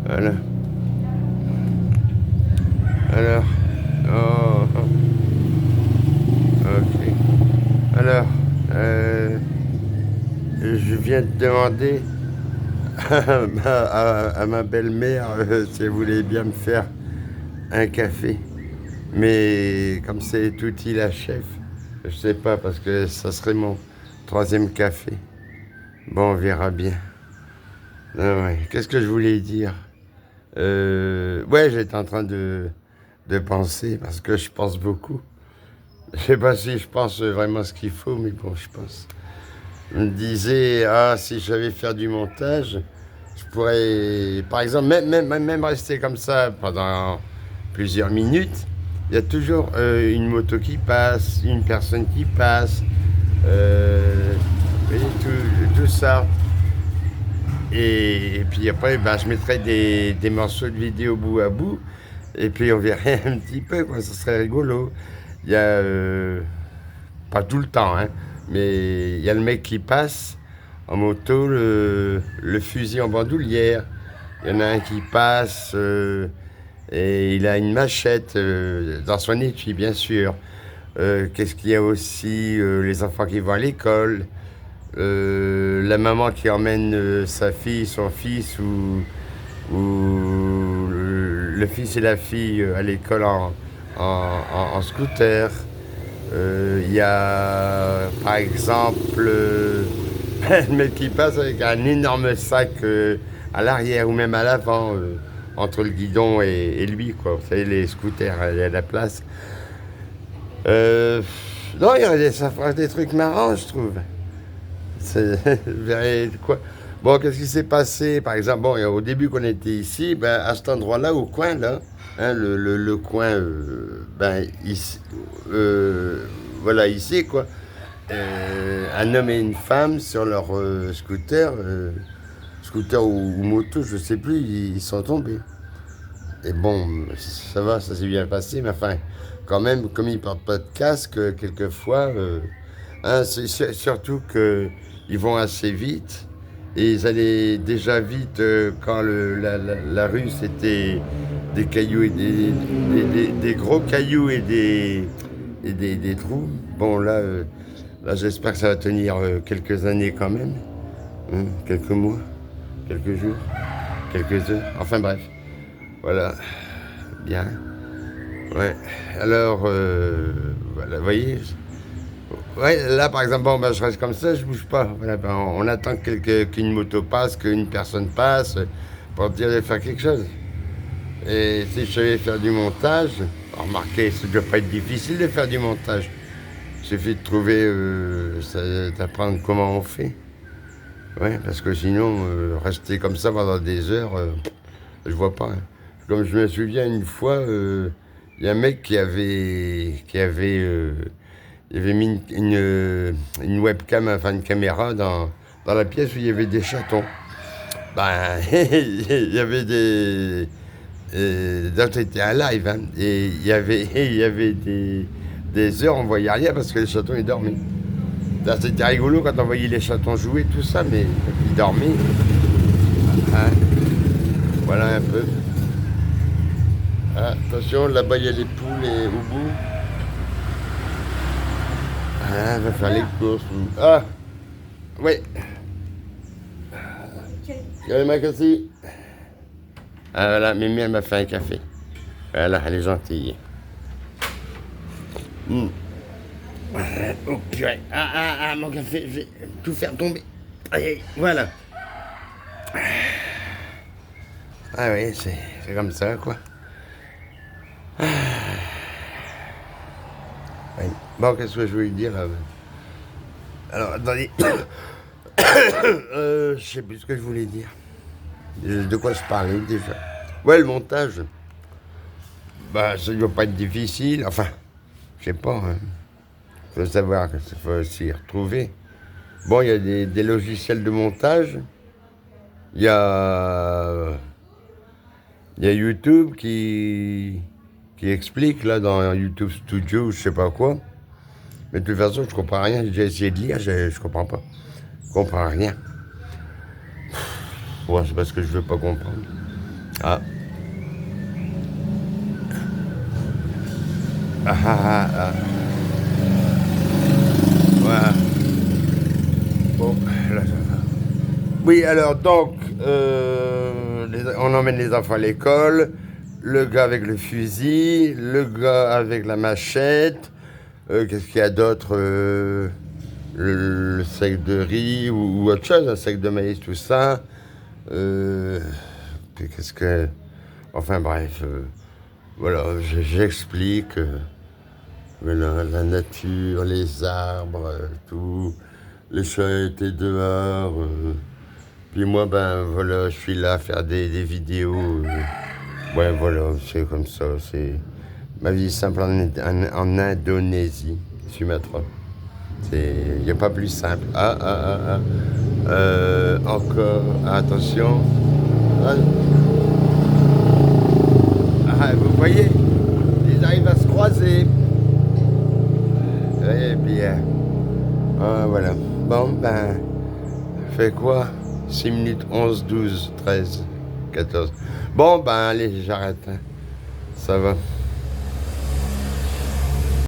Voilà. Alors, oh, ok. Alors, je viens de demander à ma belle-mère si elle voulait bien me faire un café. Mais comme c'est Touti la chef, je sais pas parce que ça serait mon troisième café. Bon, on verra bien. Ah ouais. Qu'est-ce que je voulais dire? Ouais, j'étais en train de penser parce que je pense beaucoup. Je sais pas si je pense vraiment ce qu'il faut, mais bon, je pense. Je me disais, ah, si je savais faire du montage, je pourrais, par exemple, même rester comme ça pendant plusieurs minutes. Il y a toujours une moto qui passe, une personne qui passe, vous voyez, tout ça. Et puis après, ben, je mettrais des morceaux de vidéo bout à bout, et puis on verrait un petit peu, quoi, ça serait rigolo. Il y a, pas tout le temps, hein, mais il y a le mec qui passe en moto, le fusil en bandoulière. Il y en a un qui passe et il a une machette dans son étui, bien sûr. Qu'est-ce qu'il y a aussi? Les enfants qui vont à l'école. La maman qui emmène sa fille, son fils ou le fils et la fille à l'école en scooter. Il y a par exemple le mec qui passe avec un énorme sac à l'arrière ou même à l'avant, entre le guidon et lui, quoi. Vous savez, les scooters, il y a de la place. Euh, non, ça fera des trucs marrants, je trouve. Vous verrez quoi. Bon, qu'est-ce qui s'est passé? Par exemple, bon, au début qu'on était ici, ben, à cet endroit-là, au coin, là, hein, le coin, ben, ici, voilà, ici, quoi. Un homme et une femme sur leur scooter ou moto, je sais plus, ils sont tombés. Et bon, ça va, ça s'est bien passé, mais enfin, quand même, comme ils portent pas de casque, quelquefois, hein, c'est surtout qu'ils vont assez vite. Et ils allaient déjà vite quand la rue c'était des cailloux et des gros cailloux et des trous. Bon là j'espère que ça va tenir quelques années quand même, hein, quelques mois, quelques jours, quelques heures. Enfin bref, voilà, bien. Ouais. Alors voilà, vous voyez. Ouais, là par exemple, bon, ben, je reste comme ça, je bouge pas. Voilà, ben, on attend qu'une moto passe, qu'une personne passe, pour dire de faire quelque chose. Et si je savais faire du montage, remarquez, ça ne doit pas être difficile de faire du montage. Il suffit de trouver, d'apprendre comment on fait. Ouais, parce que sinon, rester comme ça pendant des heures, je vois pas, hein. Comme je me souviens une fois, il y a un mec qui avait mis une webcam, enfin une caméra dans la pièce où il y avait des chatons. Ben, il y avait donc c'était un live, hein, et il y avait des heures, on voyait rien parce que les chatons ils dormaient. Là, c'était rigolo quand on voyait les chatons jouer, tout ça, mais ils dormaient. Hein, voilà un peu. Ah, attention, là-bas il y a les poules et au bout. Ah, on va faire les courses. Ah, oui. Il y a les mecs aussi. Ah voilà, Mimi elle m'a fait un café. Voilà, elle est gentille. Mm. Oh purée. Mon café, je vais tout faire tomber. Allez, voilà. Ah oui, c'est comme ça, quoi. Ouais. Bon, qu'est-ce que je voulais dire là? Alors, attendez. Je sais plus ce que je voulais dire. De quoi je parlais déjà? Ouais, le montage. Bah, ça ne doit pas être difficile. Enfin, je sais pas, hein. Faut savoir, il faut s'y retrouver. Bon, il y a des logiciels de montage. Il y a, il y a YouTube qui explique, là, dans YouTube Studio, je sais pas quoi. Mais de toute façon, je comprends rien. J'ai déjà essayé de lire, je comprends pas. Je comprends rien. Ouais, c'est parce que je veux pas comprendre. Ah. Ah ah ah ah. Voilà. Bon, là, ça va. Oui, alors donc, on emmène les enfants à l'école, le gars avec le fusil, le gars avec la machette, qu'est-ce qu'il y a d'autre le sac de riz ou autre chose, un sac de maïs, tout ça. Euh, puis qu'est-ce que... Enfin bref, voilà, j'explique. Voilà, la nature, les arbres, tout. Les chats étaient dehors. Puis moi, ben voilà, je suis là à faire des vidéos. Ouais, voilà, c'est comme ça. C'est ma vie simple en Indonésie, Sumatra. Il n'y a pas plus simple. Ah, ah, ah, ah. Encore, attention. Ah, ah, vous voyez, ils arrivent à se croiser. Eh bien, ah, voilà. Bon, ben, fait quoi 6 minutes 11, 12, 13, 14. Bon, ben, allez, j'arrête. Hein. Ça va.